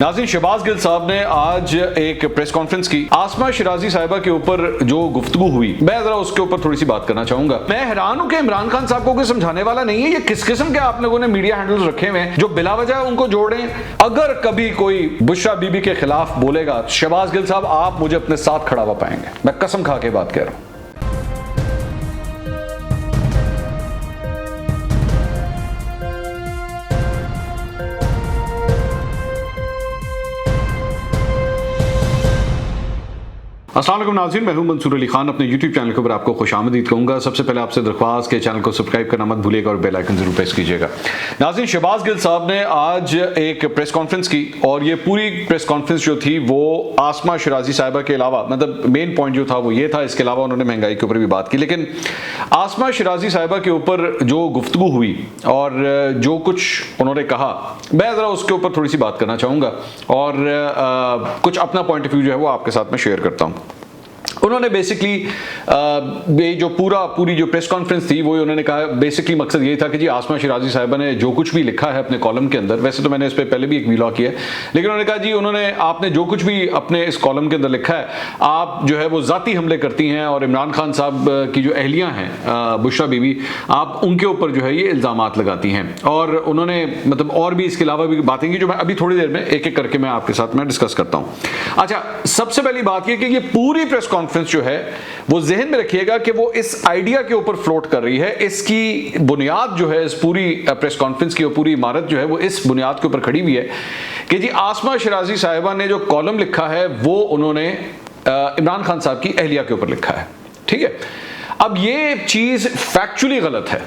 नाज़रीन, शहबाज गिल साहब ने आज एक प्रेस कॉन्फ्रेंस की। आसमा शिराजी साहिबा के ऊपर जो गुफ्तगू हुई, मैं जरा उसके ऊपर थोड़ी सी बात करना चाहूंगा। मैं हैरान हूं कि इमरान खान साहब को कोई समझाने वाला नहीं है। ये किस किस्म के आप लोगों ने मीडिया हैंडल्स रखे हुए हैं जो बिला वजह उनको जोड़ें। अगर कभी कोई बुशरा बीबी के खिलाफ बोलेगा, शहबाज गिल साहब आप मुझे अपने साथ खड़ा हुआ पाएंगे। मैं कसम खा के बात कह रहा हूं। अस्सलाम वालेकुम नाज़रीन, मैं हूं मंसूर अली खान। अपने YouTube चैनल के ऊपर आपको खुशामदीद कहूँगा। सबसे पहले आपसे दरख्वास्त के चैनल को सब्सक्राइब करना मत भूलिएगा और बेल आइकन जरूर प्रेस कीजिएगा। नाज़रीन, शहबाज गिल साहब ने आज एक प्रेस कॉन्फ्रेंस की और ये पूरी प्रेस कॉन्फ्रेंस जो थी वो आसमा शिराजी साहिबा के अलावा, मतलब मेन पॉइंट जो था वो ये था, इसके अलावा उन्होंने महंगाई के ऊपर भी बात की। लेकिन आसमा शिराजी साहिबा के ऊपर जो गुफ्तगू हुई और जो कुछ उन्होंने कहा, मैं ज़रा उसके ऊपर थोड़ी सी बात करना चाहूँगा और कुछ अपना पॉइंट ऑफ व्यू जो है वो आपके साथ में शेयर करता हूँ। उन्होंने बेसिकली ये जो पूरी जो प्रेस कॉन्फ्रेंस थी वो उन्होंने कहा, बेसिकली मकसद ये था कि जी आसमा शिराजी साहिबा ने जो कुछ भी लिखा है अपने कॉलम के अंदर, वैसे तो मैंने इस पर पहले भी एक वीलॉग किया है, लेकिन उन्होंने कहा जी आपने जो कुछ भी अपने इस कॉलम के अंदर लिखा है, आप जो है वो जाती हमले करती हैं और इमरान खान साहब की जो अहलियाँ हैं बुशरा बीबी, आप उनके ऊपर जो है ये इल्ज़ामात लगाती हैं। और उन्होंने मतलब और भी इसके अलावा भी बातें की जो मैं अभी थोड़ी देर में एक एक करके मैं आपके साथ में डिस्कस करता हूँ। अच्छा, सबसे पहली बात ये कि ये पूरी प्रेस कॉन्फ्रेंस जो है वो जहन में रखिएगा कि वो इस आइडिया के ऊपर फ्लोट कर रही है। इसकी बुनियाद जो है, इस पूरी प्रेस कॉन्फ्रेंस की पूरी इमारत जो है वो इस बुनियाद के ऊपर खड़ी हुई है कि जी आसमा शिराजी साहिबा ने जो कॉलम लिखा है वो उन्होंने इमरान खान साहब की अहलिया के ऊपर लिखा है। ठीक है, अब ये चीज फैक्चुअली गलत है।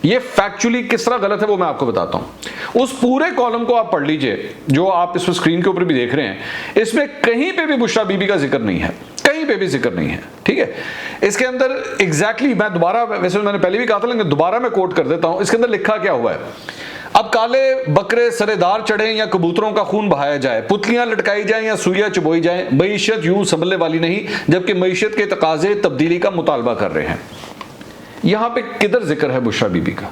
ये फैक्चुअली किस तरह गलत है वो मैं आपको बताता हूं। उस पूरे कॉलम को आप पढ़ लीजिए जो आप इस स्क्रीन के ऊपर भी देख रहे हैं, इसमें कहीं पे भी बुशरा बीबी का जिक्र नहीं है, कहीं पे भी जिक्र नहीं है। ठीक है, इसके अंदर एग्जैक्टली मैं दोबारा, वैसे मैंने पहले भी कहा था लेकिन दोबारा मैं कोट कर देता हूं। इसके अंदर लिखा क्या हुआ है, अब काले बकरे सरेदार चढ़े या कबूतरों का खून बहाया जाए, पुतलियां लटकाई जाए या सुइयां चुबोई जाए, मईशत यूं संभलने वाली नहीं जबकि मईशत के तकाजे तब्दीली का मुतालबा कर रहे हैं। यहां पे किधर जिक्र है बुशरा बीबी का?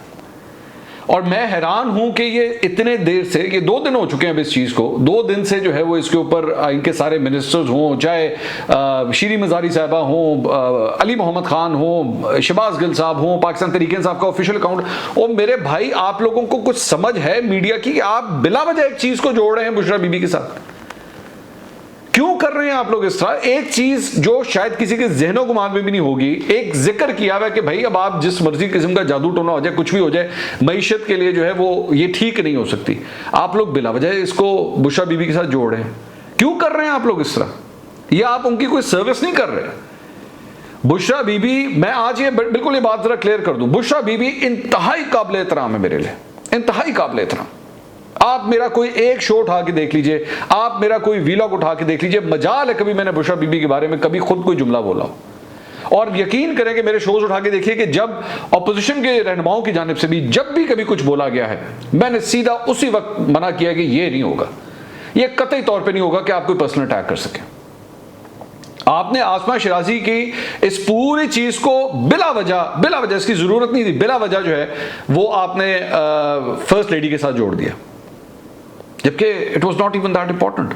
और मैं हैरान हूं कि ये इतने देर से, ये 2 दिन हो चुके हैं अब इस चीज को, 2 दिन से जो है वो इसके ऊपर इनके सारे मिनिस्टर्स हों, चाहे शीरी मजारी साहबा हों, अली मोहम्मद खान हों, शहबाज गिल साहब हों, पाकिस्तान तहरीक साहब का ऑफिशियल अकाउंट, और मेरे भाई आप लोगों को कुछ समझ है मीडिया की कि आप बिला वजह एक चीज को जोड़ रहे हैं बुशरा बीबी के साथ? क्यों कर रहे हैं आप लोग इस तरह? एक चीज जो शायद किसी के जहनों गुमान में भी नहीं होगी, एक जिक्र किया हुआ है कि भाई अब आप जिस मर्जी किस्म का जादू टोना हो जाए, कुछ भी हो जाए, मईशत के लिए जो है वो ये ठीक नहीं हो सकती। आप लोग बिला वजह इसको बुशरा बीबी के साथ जोड़ रहे हैं। क्यों कर रहे हैं आप लोग इस तरह? ये आप उनकी कोई सर्विस नहीं कर रहे। बुशरा बीबी, मैं आज ये बिल्कुल ये बात जरा क्लियर कर दूं, बुशरा बीबी इंतहाई काबिल एहतराम है मेरे लिए, इंतहाई काबिल एहतराम। आप मेरा कोई एक शो उठा के देख लीजिए, आप मेरा कोई वीलॉग उठा के देख लीजिए, मजाल है कभी मैंने बुशरा बीबी के बारे में कभी खुद कोई जुमला बोला हो। और यकीन करें कि मेरे शोज उठा के देखिए कि जब ऑपोजिशन के रहनुमाओं की जानिब से भी जब भी कभी कुछ बोला गया है, मैंने सीधा उसी वक्त मना किया कि ये नहीं होगा, ये कतई तौर पर नहीं होगा कि आप कोई पर्सनल अटैक कर सके। आपने आसमा शिराजी की इस पूरी चीज को बिला वजह इसकी जरूरत नहीं थी, बिला वजह जो है वो आपने फर्स्ट लेडी के साथ जोड़ दिया, जबकि it was not even that important.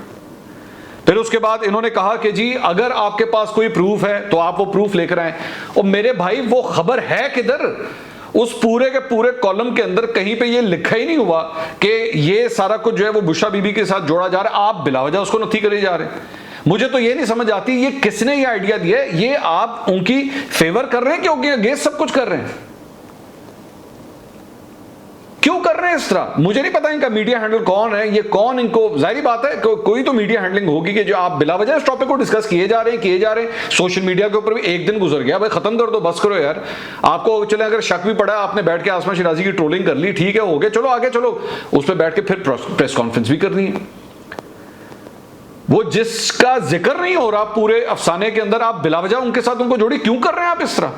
फिर उसके बाद इन्होंने कहा कि जी अगर आपके पास कोई प्रूफ है तो आप वो प्रूफ लेकर आए। और मेरे भाई वो खबर है किधर? उस पूरे के पूरे कॉलम के अंदर कहीं पे ये लिखा ही नहीं हुआ कि ये सारा कुछ जो है वो बुशरा बीबी के साथ जोड़ा जा रहा है। आप बिला वजह उसको नथी करे जा रहे हैं। मुझे तो ये नहीं समझ आती ये किसने ये आइडिया दिया है। ये आप उनकी फेवर कर रहे हैं क्योंकि अगेंस्ट सब कुछ कर रहे हैं? क्यों कर रहे हैं इस तरह? मुझे नहीं पता इनका मीडिया हैंडल कौन है, ये कौन इनको, जाहिर बात है कोई तो मीडिया हैंडलिंग होगी कि जो आप बिला वजह इस टॉपिक को डिस्कस किए जा रहे हैं। सोशल मीडिया के ऊपर भी एक दिन गुजर गया, भाई खत्म कर दो, बस करो यार। आपको चले अगर शक भी पड़ा, आपने बैठ के आसमा शिराजी की ट्रोलिंग कर ली, ठीक है, हो गया, चलो आगे चलो, उस पर बैठ के फिर प्रेस कॉन्फ्रेंस भी करनी है। वो जिसका जिक्र नहीं हो रहा पूरे अफसाने के अंदर, आप बिला वजह उनके साथ उनको जोड़ी क्यों कर रहे हैं आप इस तरह?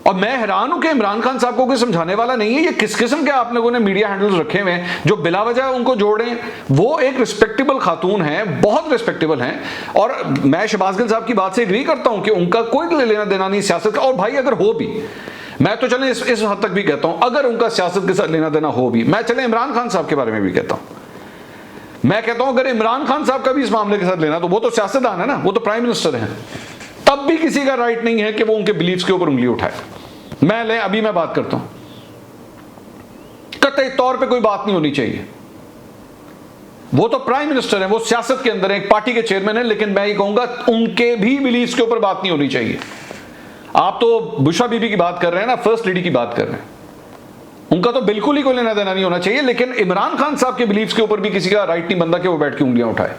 और मैं हैरान हूं कि इमरान खान साहब को कोई समझाने वाला नहीं है। ये किस किस्म के आप लोगों ने मीडिया हैंडल्स रखे हुए हैं जो बिला वजह उनको जोड़े। वो एक रिस्पेक्टेबल खातून है, बहुत रिस्पेक्टेबल हैं, और मैं शहबाज गिल साहब की बात से एग्री करता हूं कि उनका कोई लेना देना नहीं सियासत का। और भाई अगर हो भी, मैं तो चले इस हद तक भी कहता हूं, अगर उनका सियासत के साथ लेना देना हो भी, मैं चले इमरान खान साहब के बारे में भी कहता हूं, मैं कहता हूं अगर इमरान खान साहब का भी इस मामले के साथ लेना, तो वो तो सियासतदान है ना, वो तो प्राइम मिनिस्टर हैं, तब भी किसी का राइट नहीं है कि वो उनके बिलीफ्स के ऊपर उंगली उठाए। अभी मैं बात करता हूं, कतई तौर पे कोई बात नहीं होनी चाहिए। वो तो प्राइम मिनिस्टर हैं, वो सियासत के अंदर है, एक पार्टी के चेयरमैन है, लेकिन मैं ये कहूंगा उनके भी बिलीफ्स के ऊपर बात नहीं होनी चाहिए। आप तो बुशरा बीबी की बात कर रहे हैं ना, फर्स्ट लेडी की बात कर रहे हैं, उनका तो बिल्कुल ही कोई लेना देना नहीं होना चाहिए, लेकिन इमरान खान साहब के बिलीफ्स के ऊपर भी किसी का राइट नहीं बनता कि वो बैठ के उंगलियां उठाए।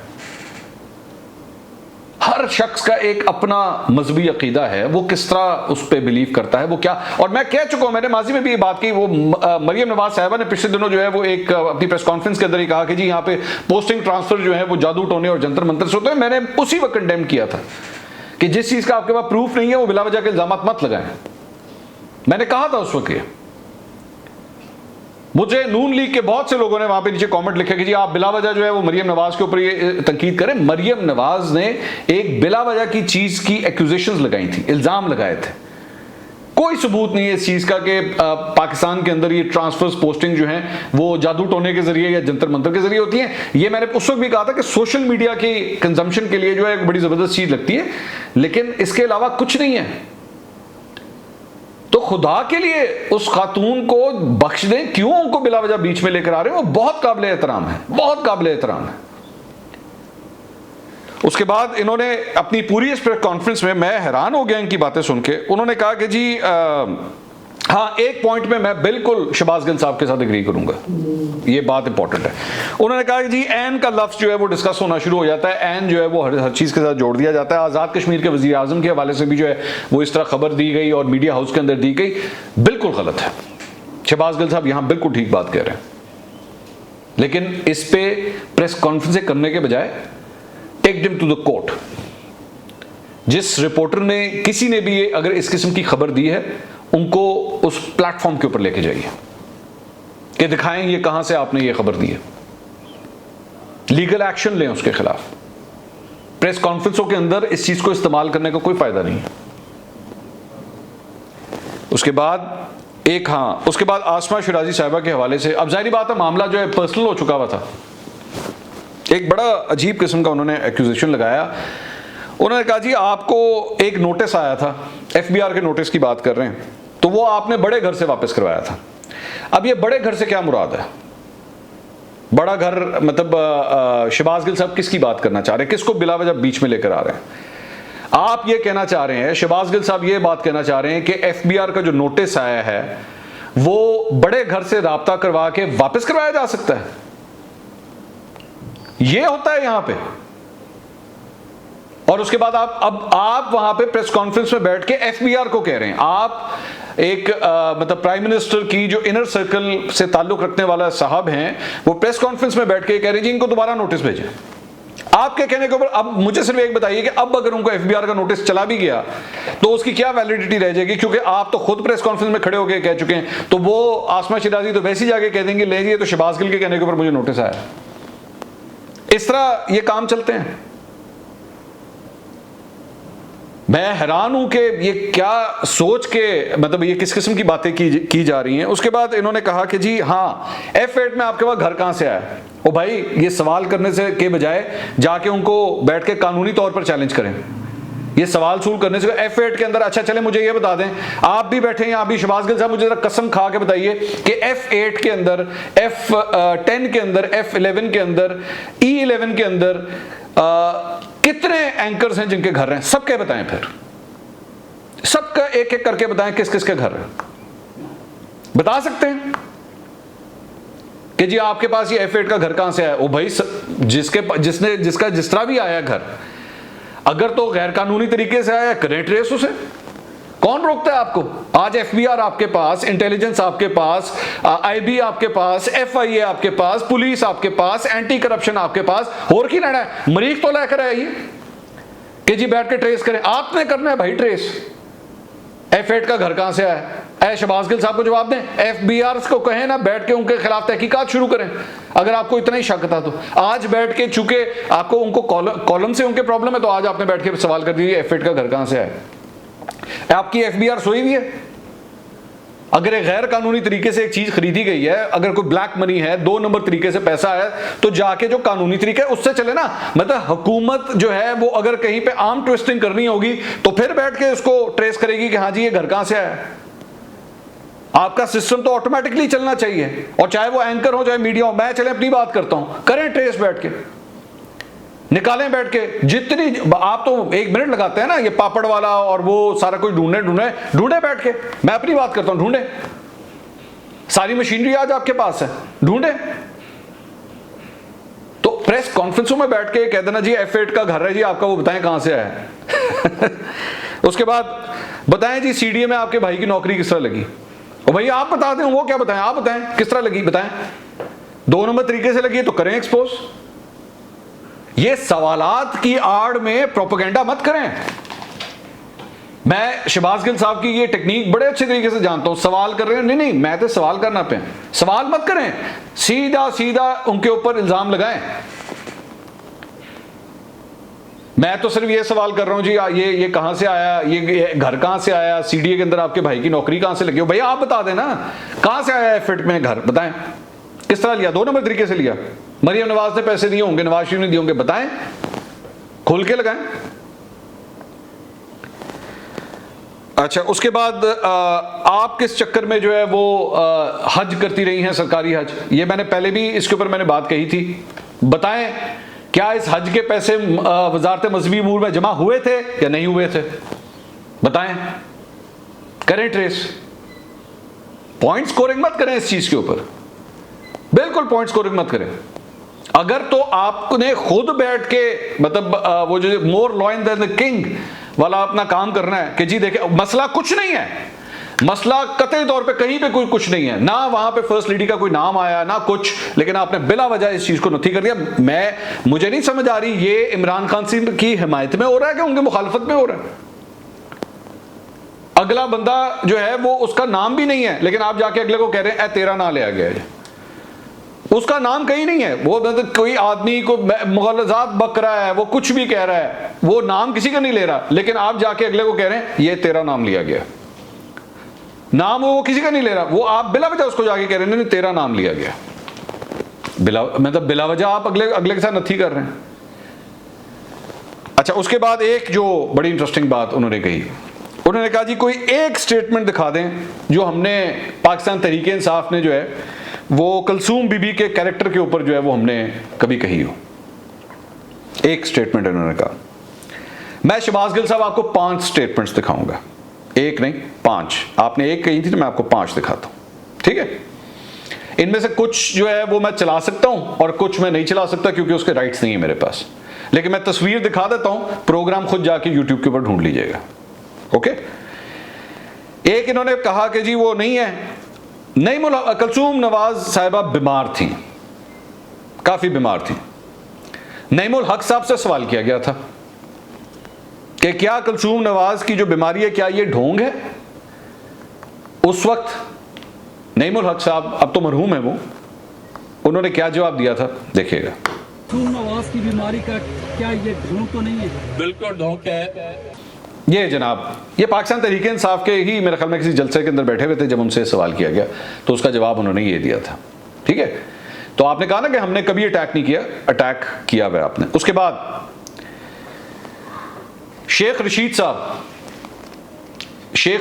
हर शख्स का एक अपना मजहबी अकीदा है, वो किस तरह उस पर बिलीव करता है, वो क्या। और मैं कह चुका हूं, मैंने माजी में भी ये बात की, वो मरियम नवाज साहिबा ने पिछले दिनों जो है वो एक अपनी प्रेस कॉन्फ्रेंस के अंदर ही कहा कि जी यहाँ पे पोस्टिंग ट्रांसफर जो है वो जादू टोने और जंतर मंतर से होते हैं। मैंने उसी वक्त कंडेम किया था कि जिस चीज का आपके पास प्रूफ नहीं है वो बिला वजह के इल्जाम मत लगाएं। मैंने कहा था उस वक्त। मुझे नून लीग के बहुत से लोगों ने वहां पे नीचे कमेंट लिखे कि जी आप बिला वजह जो है वो मरियम नवाज के ऊपर ये तनकीद करें। मरियम नवाज ने एक बिला वजह की चीज की एक्यूजेशंस लगाई थी, इल्जाम लगाए थे। कोई सबूत नहीं है इस चीज का कि पाकिस्तान के अंदर ये ट्रांसफर्स पोस्टिंग जो है वो जादू टोने के जरिए या जंतर मंतर के जरिए होती है। ये मैंने उस वक्त भी कहा था कि सोशल मीडिया की कंजम्पशन के लिए जो है एक बड़ी जबरदस्त चीज लगती है, लेकिन इसके अलावा कुछ नहीं है। तो खुदा के लिए उस खातून को बख्श दें, क्यों उनको बिला वजह बीच में लेकर आ रहे हो? वो बहुत काबिल एहतराम है, बहुत काबिल एहतराम है। उसके बाद इन्होंने अपनी पूरी इस प्रेस कॉन्फ्रेंस में, मैं हैरान हो गया इनकी बातें सुन के, उन्होंने कहा कि जी हाँ, एक पॉइंट में मैं बिल्कुल शहबाज गिल साहब के साथ एग्री करूंगा, ये बात इंपॉर्टेंट है। उन्होंने कहा कि जी ऐन का लफ्ज जो है वो डिस्कस होना शुरू हो जाता है, ऐन जो है वो हर चीज के साथ जोड़ दिया जाता है। आजाद कश्मीर के वजीर आजम के हवाले से भी जो है वो इस तरह खबर दी गई और मीडिया हाउस के अंदर दी गई, बिल्कुल गलत है। शहबाज गिल साहब यहां बिल्कुल ठीक बात कह रहे हैं, लेकिन इस पे प्रेस कॉन्फ्रेंस करने के बजाय take them to the court. जिस रिपोर्टर ने, किसी ने भी अगर इस किस्म की खबर दी है, उनको उस प्लेटफॉर्म के ऊपर लेके जाइए कि दिखाएं ये कहां से आपने ये खबर दी है, लीगल एक्शन लें उसके खिलाफ। प्रेस कॉन्फ्रेंसों के अंदर इस चीज को इस्तेमाल करने का कोई फायदा नहीं है। उसके बाद आसमा शिराजी साहिबा के हवाले से, अब जाहिर बात है मामला जो है पर्सनल हो चुका हुआ था। एक बड़ा अजीब किस्म का उन्होंने एक्यूजेशन लगाया। उन्होंने कहा जी आपको एक नोटिस आया था, एफबीआर के नोटिस की बात कर रहे हैं, तो वो आपने बड़े घर से वापस करवाया था। अब ये बड़े घर से क्या मुराद है? बड़ा घर मतलब शहबाज गिल साहब किसकी बात करना चाह रहे हैं? किसको बिला वजह बीच में लेकर आ रहे हैं? आप ये कहना चाह रहे हैं, शहबाज गिल साहब ये बात कहना चाह रहे हैं कि एफबीआर का जो नोटिस आया है वो बड़े घर से राब्ता करवा के वापस करवाया जा सकता है? ये होता है यहां पे। और उसके बाद आप वहां पे प्रेस कॉन्फ्रेंस में बैठ के एफबीआर को कह रहे हैं, आप एक मतलब प्राइम मिनिस्टर की जो इनर सर्कल से ताल्लुक रखने वाला साहब हैं, वो प्रेस कॉन्फ्रेंस में बैठ के कह रहे हैं जी इनको दोबारा नोटिस भेजें। आपके कहने के ऊपर अब मुझे सिर्फ एक बताइए कि अब अगर उनको एफबीआर का नोटिस चला भी गया तो उसकी क्या वैलिडिटी रह जाएगी? क्योंकि आप तो खुद प्रेस कॉन्फ्रेंस में खड़े होकर कह चुके हैं, तो वो आसमा शिराजी तो वैसे ही जाके कह देंगे ले जी तो शहबाज गिल के कहने के ऊपर मुझे नोटिस आया। इस तरह ये काम चलते हैं। मैं हैरान हूं कि ये क्या सोच के, मतलब ये किस किस्म की बातें की जा रही हैं। उसके बाद इन्होंने कहा कि जी हाँ, F8 में आपके पास घर कहां से आया? ओ भाई, ये सवाल करने से के बजाय जाके उनको बैठ के कानूनी तौर पर चैलेंज करें। ये सवाल सूल करने से F8 के अंदर, अच्छा चले मुझे ये बता दें, आप भी बैठे हैं, आप भी शहबाज गिल साहब मुझे जरा कसम खा के बताइए कि F8 के अंदर, F10 के अंदर, F11 के अंदर, E11 के अंदर कितने एंकर्स हैं जिनके घर हैं? सबके बताएं, फिर सबका एक एक करके बताएं किस किस के घर हैं। बता सकते हैं कि जी आपके पास ये F8 का घर कहां से आया? ओ भाई, जिसका जिस तरह भी आया घर, अगर तो गैर कानूनी तरीके से आया, करें ट्रेस उसे। कौन रोकता है आपको? आज एफबीआर आपके पास, इंटेलिजेंस आपके पास, आईबी आपके पास, एफआईए आपके पास, पुलिस आपके पास, एंटी करप्शन आपके पास, और की लेना है? मरीज तो लेकर आइए कि जी बैठ के ट्रेस करें। आपने करना है भाई ट्रेस। F8 का घर कहां से आया? शहबाज गिल साहब को जवाब दें, एफबीआर को कहें ना बैठ के उनके खिलाफ तहकीकात शुरू करें अगर आपको इतना ही शक था तो। आज बैठ के, चूंकि आपको उनको कॉलम से उनके प्रॉब्लम है, तो आज आपने बैठ के सवाल कर दीजिए F8 का घर कहां से आया। आपकी एफबीआर सोई हुई है, अगर एक गैर कानूनी तरीके से एक चीज खरीदी गई है, अगर कोई ब्लैक मनी है, 2 नंबर तरीके से पैसा है, तो जाके जो कानूनी तरीका है उससे चले ना। मतलब हुकूमत जो है वो अगर कहीं पे आर्म ट्विस्टिंग करनी होगी तो फिर बैठ के उसको ट्रेस करेगी कि हाँ जी ये घर कहां से आया। आपका सिस्टम तो ऑटोमेटिकली चलना चाहिए, और चाहे वो एंकर हो चाहे मीडिया हो। मैं चले अपनी बात करता हूं, करें ट्रेस बैठ के, निकालें बैठ के। जितनी आप तो 1 मिनट लगाते हैं ना ये पापड़ वाला और वो सारा कुछ ढूंढे बैठ के। मैं अपनी बात करता हूं, ढूंढे, सारी मशीनरी आज आपके पास है, ढूंढे। तो प्रेस कॉन्फ्रेंसों में बैठ के कह देना जी F8 का घर है जी आपका, वो बताएं कहां से आया है। उसके बाद बताएं जी CDA में आपके भाई की नौकरी किस तरह लगी। और भैया आप बता दें, वो क्या बताएं, आप बताएं किस तरह लगी, बताएं। 2 नंबर तरीके से लगी है तो करें एक्सपोज। ये सवालात की आड़ में प्रोपेगेंडा मत करें। मैं शहबाज गिल साहब की ये टेक्निक बड़े अच्छे तरीके से जानता हूं। सवाल कर रहे हैं, नहीं मैं तो सवाल करना पे, सवाल मत करें, सीधा सीधा उनके ऊपर इल्जाम लगाएं। मैं तो सिर्फ ये सवाल कर रहा हूं जी ये कहां से आया, ये घर कहां से आया, CDA के अंदर आपके भाई की नौकरी कहां से लगी हो। भैया आप बता देना कहां से आया F8 में घर, बताएं किस तरह लिया। 2 नंबर तरीके से लिया, मरियम नवाज ने पैसे दिए होंगे, नवाज शरीफ ने दिए होंगे, बताएं, खोल के लगाएं। अच्छा, उसके बाद आप किस चक्कर में जो है वो हज करती रही हैं, सरकारी हज। ये मैंने पहले भी इसके ऊपर मैंने बात कही थी। बताएं क्या इस हज के पैसे वजारत मजहबी अमूर में जमा हुए थे या नहीं हुए थे, बताएं, करें ट्रेस। पॉइंट स्कोरिंग मत करें इस चीज के ऊपर, बिल्कुल पॉइंट स्कोरिंग मत करें। अगर तो आपने खुद बैठ के मतलब वो जो मोर लॉयन देन द किंग वाला अपना काम करना है कि जी देखे मसला कुछ नहीं है, मसला कतई तौर पे कहीं पे कोई कुछ नहीं है, ना वहां पे फर्स्ट लेडी का कोई नाम आया ना कुछ, लेकिन आपने बिला वजह इस चीज को नथी कर दिया। मुझे नहीं समझ आ रही ये इमरान खान सिंह की हिमायत में हो रहा है कि उनके मुखालफत में हो रहा है। अगला बंदा जो है वो उसका नाम भी नहीं है, लेकिन आप जाके अगले को कह रहे हैं तेरा नाम लिया गया है, उसका नाम कहीं नहीं है। वो मतलब कोई आदमी को मुगलजात बक रहा है, वो कुछ भी कह रहा है, वो नाम किसी का नहीं ले रहा, लेकिन आप जाके अगले को कह रहे हैं ये तेरा नाम लिया गया। नाम वो किसी का नहीं ले रहा, वो आप बिला वजह उसको जाके कह रहे हैं नहीं तेरा नाम लिया गया। बिला वजह आप अगले के साथ नथी कर रहे हैं। अच्छा, उसके बाद एक जो बड़ी इंटरेस्टिंग बात उन्होंने कही, उन्होंने कहा जी कोई एक स्टेटमेंट दिखा दें जो हमने पाकिस्तान तहरीक इंसाफ ने जो है वो कलसूम बीबी के कैरेक्टर के ऊपर जो है वो हमने कभी कही हो। एक स्टेटमेंट उन्होंने कहा। मैं शहबाज गिल साहब आपको 5 स्टेटमेंट्स दिखाऊंगा, एक नहीं 5। आपने एक कही थी तो मैं आपको 5 दिखाता हूं, ठीक है। इनमें से कुछ जो है वो मैं चला सकता हूं और कुछ मैं नहीं चला सकता क्योंकि उसके राइट्स नहीं है मेरे पास, लेकिन मैं तस्वीर दिखा देता हूं, प्रोग्राम खुद जाके यूट्यूब के ऊपर ढूंढ लीजिएगा, ओके। एक इन्होंने कहा कि जी वो नहीं है, कलसूम नवाज साहिबा बीमार थी, काफी बीमार थी। नईमुल हक साहब से सवाल किया गया था कि क्या कलसूम नवाज की जो बीमारी है क्या ये ढोंग है। उस वक्त नईमुल हक साहब, अब तो मरहूम है वो, उन्होंने क्या जवाब दिया था देखिएगा। कलसूम नवाज की बीमारी का क्या ये ढोंग तो नहीं है? बिल्कुल ढोंग है। ये जनाब, ये पाकिस्तान तहरीक इंसाफ के ही मेरे ख्याल में किसी जलसे के अंदर बैठे हुए थे, जब उनसे सवाल किया गया तो उसका जवाब उन्होंने ये दिया था, ठीक है। तो आपने कहा ना कि हमने कभी अटैक नहीं किया, अटैक किया हुआ आपने। उसके बाद शेख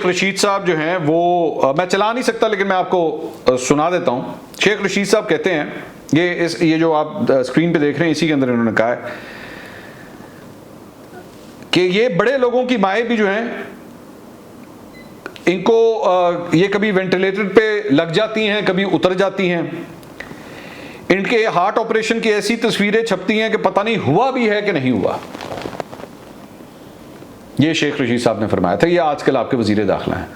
रशीद साहब जो हैं वो मैं चला नहीं सकता लेकिन मैं आपको सुना देता हूं। शेख रशीद साहब कहते हैं, ये जो आप स्क्रीन पे देख रहे हैं इसी के अंदर इन्होंने कहा है कि ये बड़े लोगों की माएँ भी जो हैं इनको ये कभी वेंटिलेटर पे लग जाती हैं, कभी उतर जाती हैं, इनके हार्ट ऑपरेशन की ऐसी तस्वीरें छपती हैं कि पता नहीं हुआ भी है कि नहीं हुआ। ये शेख रशीद साहब ने फरमाया था, ये आजकल आपके वजीर दाखिला हैं।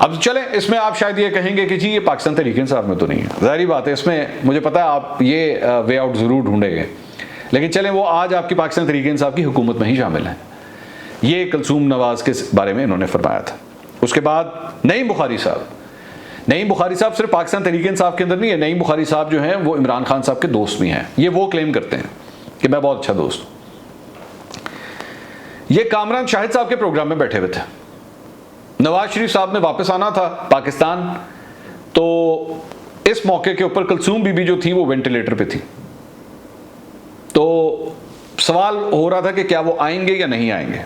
अब चलें, इसमें आप शायद ये कहेंगे कि जी ये पाकिस्तान तहरीक इंसाफ में तो नहीं है, ज़ाहिर बात है, इसमें मुझे पता है आप ये वे आउट ज़रूर ढूंढेंगे, लेकिन चलें वो आज आपकी पाकिस्तान तहरीक इंसाफ की हुकूमत में ही शामिल हैं। ये कलसूम नवाज के बारे में इन्होंने फरमाया था। उसके बाद नईम बुखारी साहब सिर्फ पाकिस्तान तहरीक इंसाफ के अंदर नहीं है, नईम बुखारी साहब जो हैं वो इमरान खान साहब के दोस्त भी हैं। ये वो क्लेम करते हैं कि मैं बहुत अच्छा दोस्त हूं। ये कामरान शाहिद साहब के प्रोग्राम में बैठे हुए थे, नवाज शरीफ साहब ने वापस आना था पाकिस्तान, तो इस मौके के ऊपर कुलसूम बीबी जो थी वो वेंटिलेटर पे थी। तो सवाल हो रहा था कि क्या वो आएंगे या नहीं आएंगे।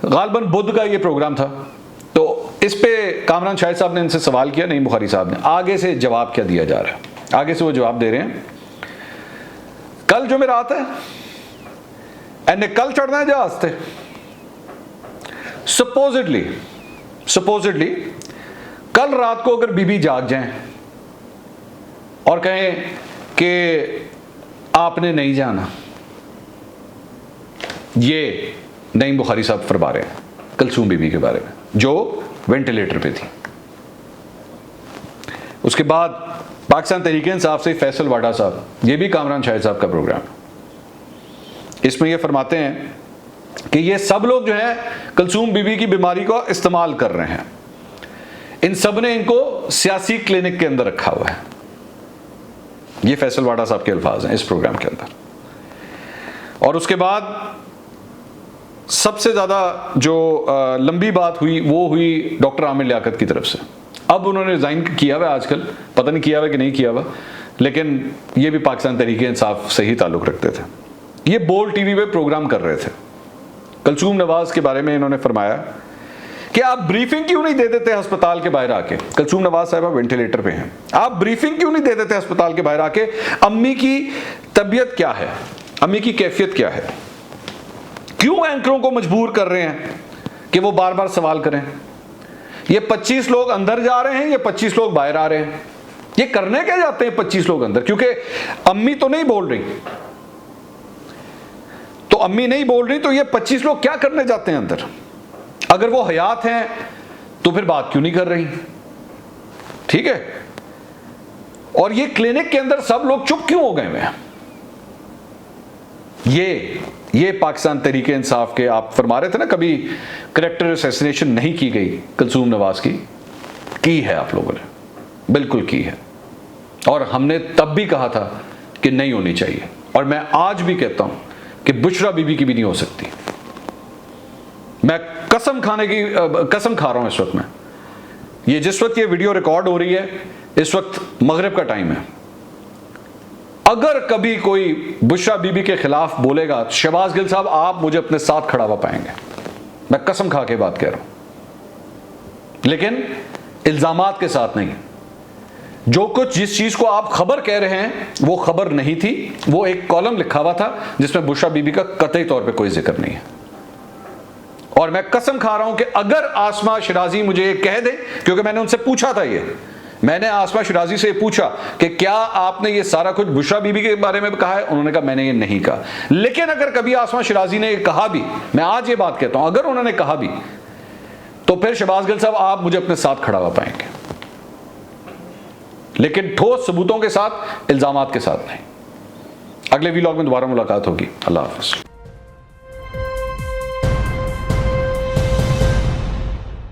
गालबन बुध का ये प्रोग्राम था, तो इस पे कामरान शाहिद साहब ने इनसे सवाल किया, नहीं बुखारी साहब ने। आगे से जवाब क्या दिया जा रहा है, आगे से वो जवाब दे रहे हैं, कल जो मेरा आता है एने कल चढ़ना है जहाज थे। सपोजिडली कल रात को अगर बीबी जाग जाएं और कहें कि आपने नहीं जाना, ये नईम बुखारी साहब फरमा रहे हैं कुलसूम बीबी के बारे में जो वेंटिलेटर पे थी। उसके बाद पाकिस्तान तहरीक-ए-इंसाफ से फैसल वाडा साहब, ये भी कामरान शाहिद साहब का प्रोग्राम, इसमें ये फरमाते हैं कि ये सब लोग जो है कुलसूम बीबी की बीमारी को इस्तेमाल कर रहे हैं, इन सब ने इनको सियासी क्लिनिक के अंदर रखा हुआ है। ये फैसल वाडा साहब के अल्फाज हैं इस प्रोग्राम के अंदर। और उसके बाद सबसे ज़्यादा जो लंबी बात हुई वो हुई डॉक्टर आमिर लियाकत की तरफ से। अब उन्होंने रिज़ाइन किया हुआ आजकल, पता नहीं किया हुआ कि नहीं किया हुआ, लेकिन ये भी पाकिस्तान तहरीक-ए-इंसाफ से ही ताल्लुक़ रखते थे। ये बोल टीवी पे प्रोग्राम कर रहे थे। कुलसूम नवाज के बारे में इन्होंने फरमाया कि आप ब्रीफिंग क्यों नहीं दे देते अस्पताल के बाहर आके। कुलसूम नवाज साहब वेंटिलेटर पे हैं, आप ब्रीफिंग क्यों नहीं दे देते अस्पताल के बाहर आके, अम्मी की तबीयत क्या है, अम्मी की कैफियत क्या है। क्यों एंकरों को मजबूर कर रहे हैं कि वो बार बार सवाल करें। ये 25 लोग अंदर जा रहे हैं, ये 25 लोग बाहर आ रहे हैं, ये करने क्या जाते हैं 25 लोग अंदर, क्योंकि अम्मी तो नहीं बोल रही, तो अम्मी नहीं बोल रही, तो ये 25 लोग क्या करने जाते हैं अंदर। अगर वो हयात हैं तो फिर बात क्यों नहीं कर रही, ठीक है। और ये क्लिनिक के अंदर सब लोग चुप क्यों हो गए हैं। ये पाकिस्तान तहरीक इंसाफ के, आप फरमा रहे थे ना कभी करैक्टर असैसिनेशन नहीं की गई कुलसूम नवाज की है आप लोगों ने, बिल्कुल की है। और हमने तब भी कहा था कि नहीं होनी चाहिए, और मैं आज भी कहता हूं कि बुशरा बीबी की भी नहीं हो सकती। मैं कसम खा रहा हूं इस वक्त में, ये जिस वक्त ये वीडियो रिकॉर्ड हो रही है इस वक्त मगरिब का टाइम है, अगर कभी कोई बुशरा बीबी के खिलाफ बोलेगा तो शहबाज गिल साहब आप मुझे अपने साथ खड़ा हुआ पाएंगे, मैं कसम खा के बात कह रहा हूं। लेकिन इल्जामात के साथ नहीं। जो कुछ जिस चीज को आप खबर कह रहे हैं वो खबर नहीं थी, वो एक कॉलम लिखा हुआ था जिसमें बुशरा बीबी का कतई तौर पे कोई जिक्र नहीं है। और मैं कसम खा रहा हूं कि अगर आसमा शिराजी मुझे ये कह दे, क्योंकि मैंने उनसे पूछा था, मैंने आसमा शिराजी से पूछा कि क्या आपने ये सारा कुछ बुशरा बीबी के बारे में कहा है, उन्होंने कहा मैंने ये नहीं कहा। लेकिन अगर कभी आसमा शिराजी ने कहा भी, मैं आज ये बात कहता हूं, अगर उन्होंने कहा भी तो फिर शहबाज गिल साहब आप मुझे अपने साथ खड़ा हुआ पाएंगे, लेकिन ठोस सबूतों के साथ, इल्जामात के साथ नहीं। अगले वीलॉग में दोबारा मुलाकात होगी। अल्लाह हाफ़िज़।